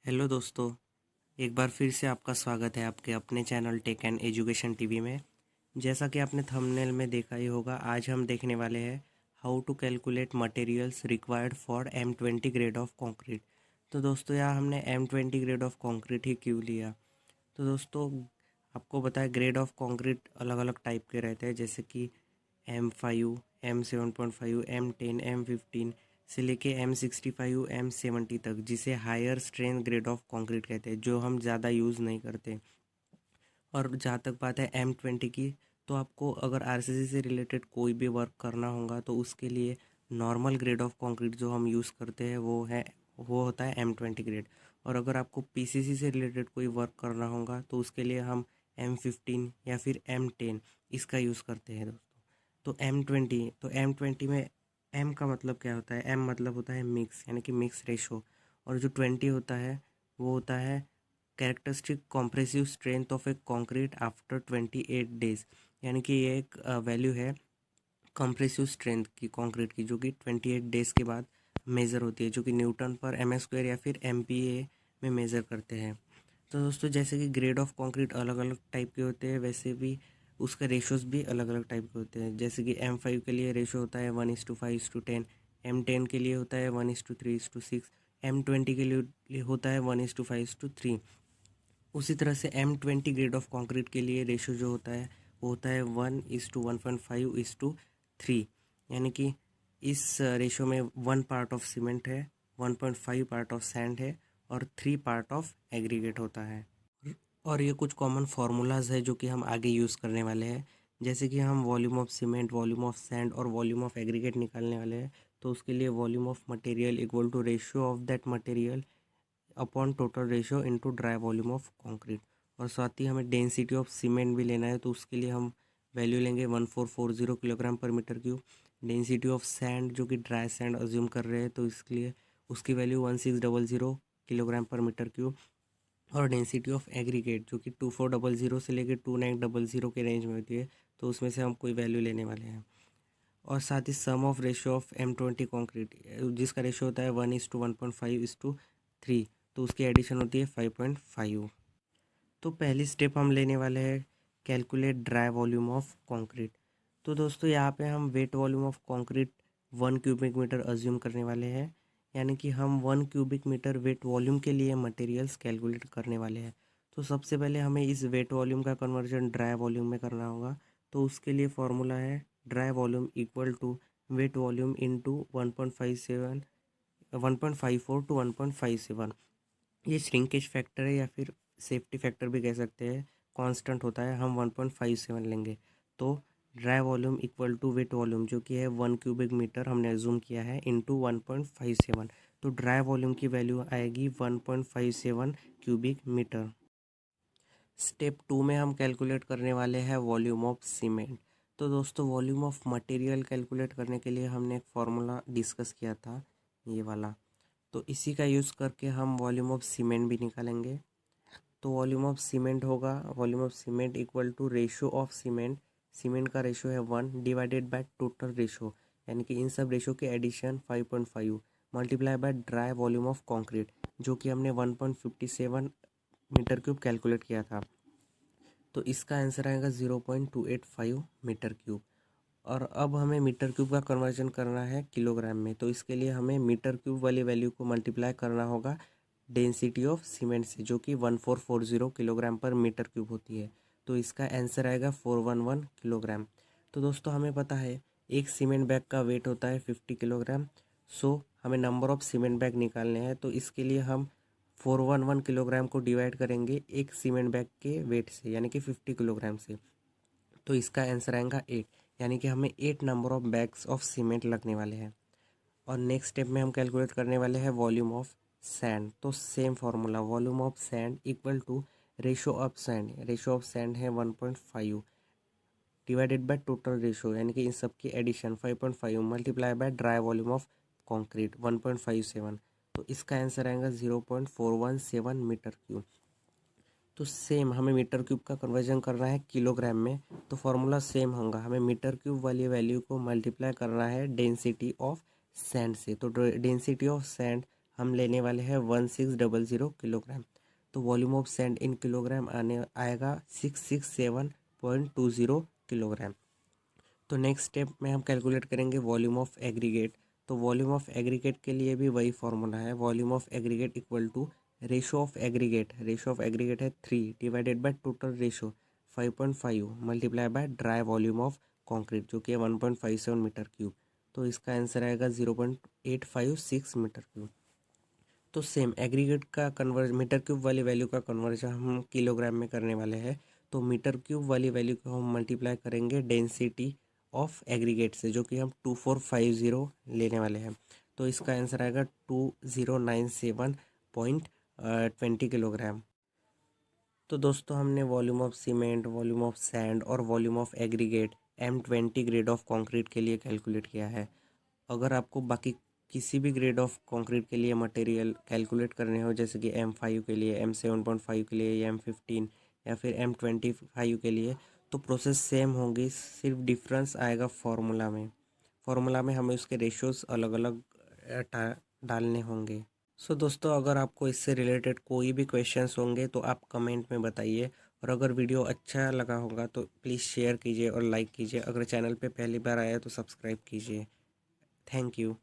Hello दोस्तों। एक बार फिर से आपका स्वागत है आपके अपने channel Tech and Education TV में। जैसा कि आपने थंबनेल में देखा ही होगा, आज हम देखने वाले हैं how to calculate materials required for M20 grade of concrete. तो दोस्तों, यहाँ हमने M20 ग्रेड ऑफ कंक्रीट ही क्यों लिया? तो दोस्तों, आपको पता है ग्रेड ऑफ कंक्रीट अलग अलग टाइप के रहते हैं, जैसे कि M5, M7.5, M10, M15 से लेके M65, M70 तक, जिसे higher strength grade of concrete कहते हैं, जो हम ज़्यादा यूज़ नहीं करते। और जहाँ तक बात है M20 की, तो आपको अगर आरसीसी से रिलेटेड कोई भी वर्क करना होगा तो उसके लिए नॉर्मल ग्रेड ऑफ कंक्रीट जो हम यूज़ करते हैं वो होता है M20 ग्रेड। और अगर आपको पीसीसी से रिलेटेड कोई वर्क करना होगा तो उसके लिए हम M15 या फिर M10 इसका यूज़ करते हैं दोस्तों। तो M20 में M का मतलब क्या होता है? M मतलब होता है मिक्स, यानी कि मिक्स रेशो। और जो 20 होता है वो होता है characteristic compressive strength of A concrete after 28 days. यानी कि ये एक वैल्यू है कंप्रेसिव स्ट्रेंथ की कंक्रीट की, जो कि 28 डेज के बाद मेज़र होती है, जो कि न्यूटन पर M² या फिर MPa में मेज़र करते हैं। तो दोस्तों, जैसे कि ग्रेड ऑफ कंक्रीट अलग अलग टाइप के होते हैं, वैसे भी उसके रेशोज़ भी अलग अलग टाइप के होते हैं। जैसे कि M5 के लिए रेशो होता है 1:5:10, M10 के लिए होता है 1:3:6, M20 के लिए होता है 1:5:3। उसी तरह से M20 ग्रेड ऑफ कंक्रीट के लिए रेशो जो होता है वो होता है 1:1.5:3। यानी कि इस रेशो में 1 पार्ट ऑफ सीमेंट है, 1.5 पार्ट ऑफ सैंड है और 3 पार्ट ऑफ एग्रीगेट होता है। और ये कुछ कॉमन फार्मूलाज है जो कि हम आगे यूज़ करने वाले हैं। जैसे कि हम volume of cement, volume of sand और वॉल्यूम ऑफ एग्रीगेट निकालने वाले हैं, तो उसके लिए volume of material equal to ratio of that material upon total ratio into dry volume of concrete. और साथ ही हमें डेंसिटी ऑफ सीमेंट भी लेना है, तो उसके लिए हम वैल्यू लेंगे 1440 kilogram per metre cube. Density of sand, जो कि ड्राई सैंड अज्यूम कर रहे हैं, तो इसके लिए उसकी value 1600 kilogram per metre cube. और डेंसिटी ऑफ एग्रीगेट, जो कि 2400 से लेकर 2900 के रेंज में होती है, तो उसमें से हम कोई वैल्यू लेने वाले हैं। और साथ ही sum of ratio of M20 concrete, जिसका रेशियो होता है 1:1.5:3, तो उसकी एडिशन होती है 5.5। तो पहली स्टेप हम लेने वाले हैं calculate dry volume of concrete. तो दोस्तों, यहाँ पे हम wet volume of concrete 1 cubic metre assume करने वाले हैं। यानी कि हम 1 क्यूबिक मीटर वेट वॉल्यूम के लिए मटेरियल्स कैलकुलेट करने वाले हैं। तो सबसे पहले हमें इस वेट वॉल्यूम का कन्वर्जन ड्राई वॉल्यूम में करना होगा। तो उसके लिए फॉर्मूला है dry volume equal to wet volume into 1.54 to 1.57। ये श्रिंकेज फैक्टर है या फिर सेफ्टी फैक्टर भी कह सकते हैं, कांस्टेंट होता है, हम 1.57 लेंगे। तो dry volume equal to wet volume, जो कि है 1 क्यूबिक मीटर हमने एज्यूम किया है, इंटू 1.57। तो ड्राई वॉल्यूम की वैल्यू आएगी 1.57 क्यूबिक मीटर। स्टेप 2 में हम कैलकुलेट करने वाले हैं वॉल्यूम ऑफ सीमेंट। तो दोस्तों, वॉल्यूम ऑफ मटेरियल कैलकुलेट करने के लिए हमने एक फार्मूला डिस्कस किया था, ये वाला। तो इसी का यूज़ करके हम वॉल्यूम ऑफ सीमेंट भी निकालेंगे। तो वॉल्यूम ऑफ सीमेंट होगा volume of cement equal to ratio of cement. Cement का रेशियो है 1 डिवाइडेड बाय टोटल रेशियो, यानी कि इन सब रेशियो के addition 5.5 multiply by dry volume of concrete, जो कि हमने 1.57 मीटर क्यूब कैलकुलेट किया था। तो इसका आंसर आएगा 0.285 मीटर क्यूब। और अब हमें मीटर क्यूब का कन्वर्जन करना है किलोग्राम में, तो इसके लिए हमें मीटर क्यूब वाली वैल्यू को मल्टीप्लाई करना होगा डेंसिटी ऑफ सीमेंट से, जो कि 1440 किलोग्राम पर मीटर क्यूब होती है। तो इसका आंसर आएगा 411 किलोग्राम। तो दोस्तों, हमें पता है एक सीमेंट बैग का वेट होता है 50 किलोग्राम। सो हमें नंबर ऑफ सीमेंट बैग निकालने हैं, तो इसके लिए हम 411 किलोग्राम को डिवाइड करेंगे एक सीमेंट बैग के वेट से, यानी कि 50 किलोग्राम से। तो इसका आंसर आएगा 8, यानी कि हमें 8 number of bags of cement लगने वाले हैं। और नेक्स्ट स्टेप में हम कैलकुलेट करने वाले हैं वॉल्यूम ऑफ सैंड। तो same formula, volume of sand equal to ratio of sand. Ratio of sand है 1.5 डिवाइडेड बाय टोटल रेशो, यानी कि इन सब की addition 5.5 multiply by dry volume of concrete 1.57। तो इसका आंसर आएगा 0.417 मीटर क्यूब। तो सेम हमें मीटर क्यूब का कन्वर्जन करना है किलोग्राम में, तो फार्मूला सेम होगा, हमें मीटर क्यूब वाली वैल्यू को मल्टीप्लाई करना है डेंसिटी ऑफ सैंड से। तो डेंसिटी ऑफ सैंड हम लेने वाले हैं 1600 किलोग्राम। तो volume of sand in kilogram आएगा 667.20 किलोग्राम। तो नेक्स्ट स्टेप में हम कैलकुलेट करेंगे वॉल्यूम ऑफ एग्रीगेट। तो वॉल्यूम ऑफ एग्रीगेट के लिए भी वही फॉर्मूला है, volume of aggregate equal to ratio of aggregate. Ratio of aggregate है 3 divided by total ratio 5.5 multiply by dry volume of concrete जो कि है 1.57 मीटर क्यूब। तो इसका आंसर आएगा 0.856 मीटर क्यूब। तो सेम एग्रीगेट का कन्वर्ज मीटर क्यूब वाली वैल्यू का कन्वर्जन हम किलोग्राम में करने वाले हैं। तो मीटर क्यूब वाली वैल्यू को हम मल्टीप्लाई करेंगे डेंसिटी ऑफ एग्रीगेट से, जो कि हम 2450 लेने वाले हैं। तो इसका आंसर आएगा 2097.20 किलोग्राम। तो दोस्तों हमने volume of cement, volume of sand और volume of aggregate M20 grade of concrete के लिए कैलकुलेट किया है। अगर आपको बाकी किसी भी ग्रेड ऑफ कंक्रीट के लिए मटेरियल कैलकुलेट करने हो, जैसे कि M5 के लिए, M7.5 के लिए, या M15 या फिर M25 के लिए, तो प्रोसेस सेम होगी, सिर्फ डिफरेंस आएगा फार्मूला में। फार्मूला में हमें उसके रेशियोज अलग अलग डालने होंगे। सो दोस्तों, अगर आपको इससे रिलेटेड कोई भी क्वेश्चंस होंगे तो आप कमेंट में बताइए। और अगर वीडियो अच्छा लगा होगा तो प्लीज़ शेयर कीजिए और लाइक कीजिए। अगर चैनल पे पहली बार आया तो सब्सक्राइब कीजिए। Thank you.